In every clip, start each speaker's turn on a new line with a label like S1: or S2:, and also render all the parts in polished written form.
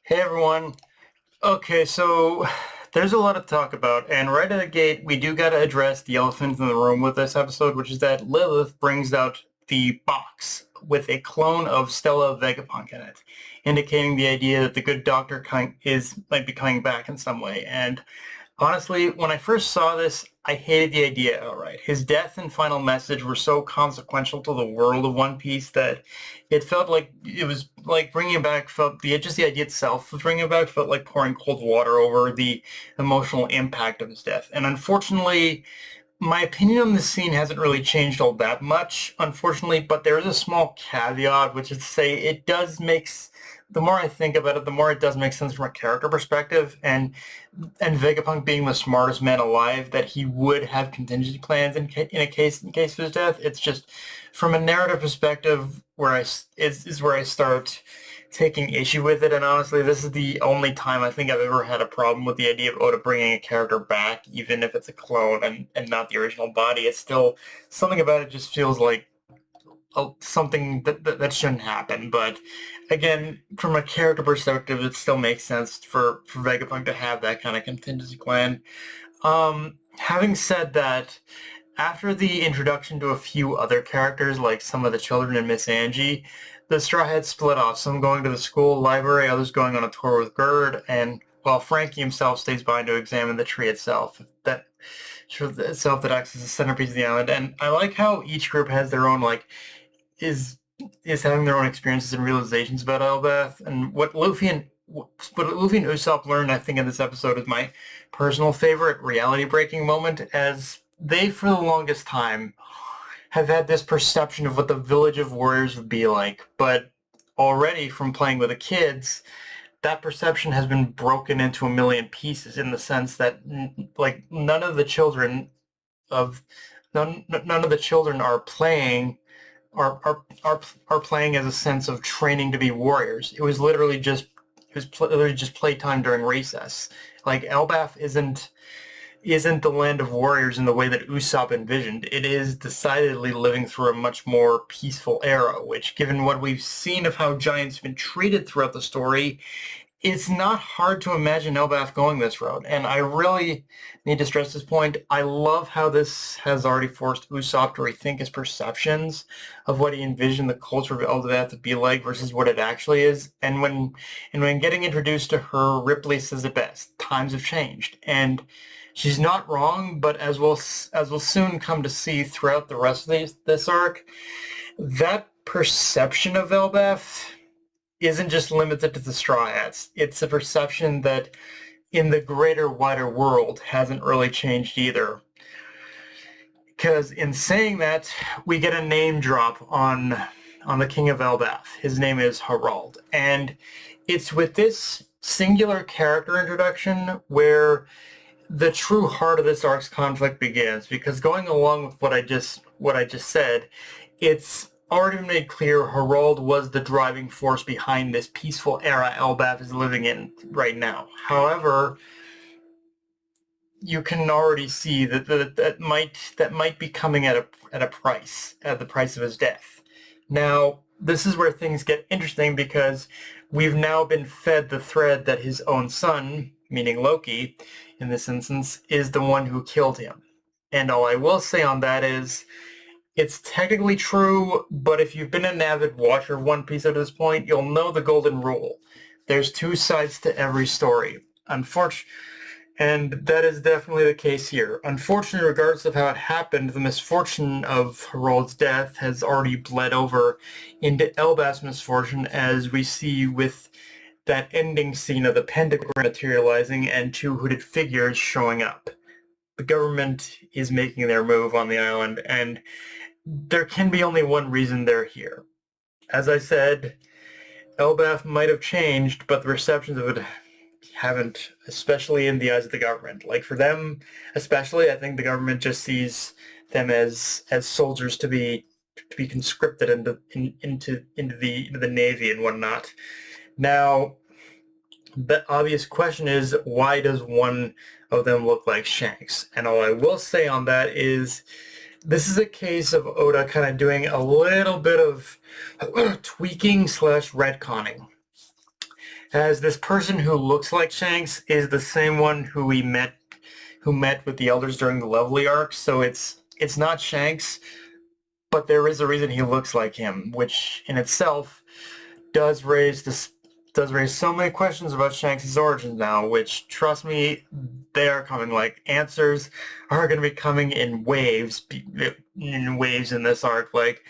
S1: Hey everyone. Okay, so there's a lot to talk about, and right out of the gate, we do got to address the elephant in the room with this episode, which is that Lilith brings out the box with a clone of Stella Vegapunk in it, indicating the idea that the good doctor might be coming back in some way. And honestly, when I first saw this, I hated the idea outright. His death and final message were so consequential to the world of One Piece that it felt like it was like bringing it back. Felt just the idea itself of bringing it back felt like pouring cold water over the emotional impact of his death. And unfortunately, my opinion on this scene hasn't really changed all that much, unfortunately, but there is a small caveat, which is to say it does the more I think about it, the more it does make sense from a character perspective, and Vegapunk being the smartest man alive, that he would have contingency plans in case of his death. It's just from a narrative perspective is where I start taking issue with it. And honestly, this is the only time I think I've ever had a problem with the idea of Oda bringing a character back, even if it's a clone and not the original body. It's still something about it just feels like something that shouldn't happen. But again, from a character perspective, it still makes sense for Vegapunk to have that kind of contingency plan. Having said that, after the introduction to a few other characters, like some of the children and Miss Angie, the Straw Hats split off, some going to the school library, others going on a tour with Gerd, and while Frankie himself stays behind to examine the tree itself that acts as the centerpiece of the island. And I like how each group has their own, is is having their own experiences and realizations about Elbaph. And what Luffy and Usopp learned, I think, in this episode is my personal favorite reality breaking moment, as they, for the longest time, have had this perception of what the village of warriors would be like. But already from playing with the kids, that perception has been broken into a million pieces in the sense that none of the children of none of the children are playing as a sense of training to be warriors. Literally just playtime during recess. Like Elbaph isn't the land of warriors in the way that Usopp envisioned. It is decidedly living through a much more peaceful era, which, given what we've seen of how giants have been treated throughout the story, it's not hard to imagine Elbaf going this road. And I really need to stress this point. I love how this has already forced Usopp to rethink his perceptions of what he envisioned the culture of Elbaf to be like versus what it actually is. And when getting introduced to her, Ripley says it best: times have changed. And she's not wrong, but as we'll soon come to see throughout the rest of this arc, that perception of Elbaf isn't just limited to the Straw Hats. It's a perception that in the greater, wider world hasn't really changed either. Because in saying that, we get a name drop on the King of Elbaph. His name is Harald. And it's with this singular character introduction where the true heart of this arc's conflict begins, because going along with what I just said, it's already made clear Harald was the driving force behind this peaceful era Elbaf is living in right now. However, you can already see that might be coming at the price of his death. Now, this is where things get interesting, because we've now been fed the thread that his own son, meaning Loki, in this instance, is the one who killed him. And all I will say on that is, it's technically true, but if you've been an avid watcher of One Piece at this point, you'll know the golden rule. There's two sides to every story. And that is definitely the case here. Unfortunately, regardless of how it happened, the misfortune of Harald's death has already bled over into Elbaf's misfortune, as we see with that ending scene of the pentagram materializing and two hooded figures showing up. The government is making their move on the island, and there can be only one reason they're here. As I said, Elbaf might have changed, but the receptions of it haven't, especially in the eyes of the government. Like, for them, especially, I think the government just sees them as soldiers to be conscripted into the navy and whatnot. Now, the obvious question is, why does one of them look like Shanks? And all I will say on that is, this is a case of Oda kind of doing a little bit of tweaking slash retconning. as this person who looks like Shanks is the same one who met with the elders during the Lovely arc. So it's not Shanks, but there is a reason he looks like him, which in itself does raise this does raise so many questions about Shanks' origins now, which, trust me, they are coming. Like, answers are going to be coming in waves in this arc. Like,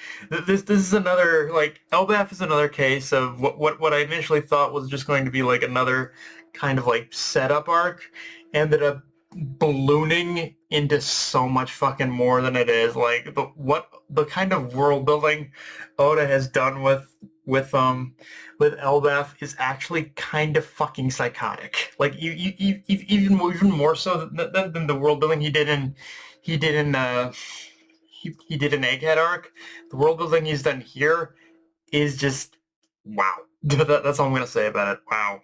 S1: this is another, like, Elbaph is another case of what I initially thought was just going to be, like, another kind of, like, setup arc, ended up ballooning into so much fucking more than it is. Like, the kind of world building Oda has done with Elbaph is actually kind of fucking psychotic. Like even more so than the world building he did in he did in Egghead arc. The world building he's done here is just wow. That's all I'm gonna say about it. Wow.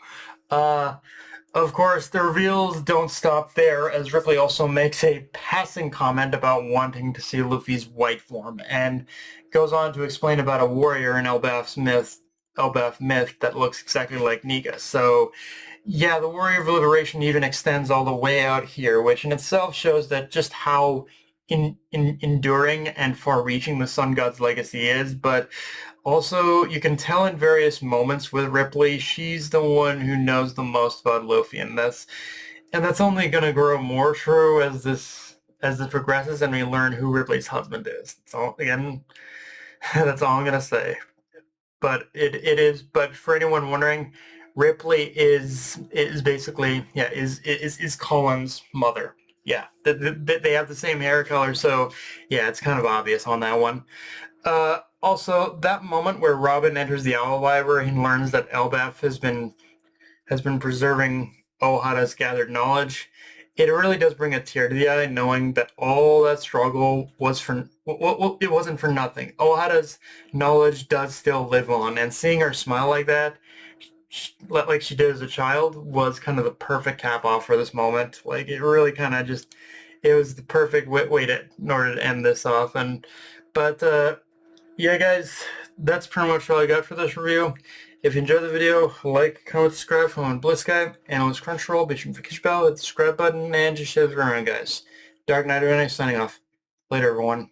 S1: Uh, of course, the reveals don't stop there, as Ripley also makes a passing comment about wanting to see Luffy's white form, and goes on to explain about a warrior in Elbaph myth that looks exactly like Nika. So, yeah, the Warrior of Liberation even extends all the way out here, which in itself shows that just how enduring and far-reaching the Sun God's legacy is, but also, you can tell in various moments with Ripley, she's the one who knows the most about Luffy, and that's only going to grow more true as this progresses and we learn who Ripley's husband is. So again, that's all I'm going to say. But it is. But for anyone wondering, Ripley is basically is Colin's mother. Yeah, they have the same hair color, so yeah, it's kind of obvious on that one. Also, that moment where Robin enters the Owl Library and learns that Elbaph has been preserving Ohada's gathered knowledge, it really does bring a tear to the eye, knowing that all that struggle was for well, it wasn't for nothing. Ohada's knowledge does still live on, and seeing her smile like that, like she did as a child, was kind of the perfect cap off for this moment. Like it really kind of just, it was the perfect way to in order to end this off. And but yeah, guys, that's pretty much all I got for this review. If you enjoyed the video, like, comment, subscribe, follow on Blitzsky, Analyst Crunchyroll, be sure to click the bell, hit the subscribe button, and just share it around, guys. Dark Knight signing off. Later, everyone.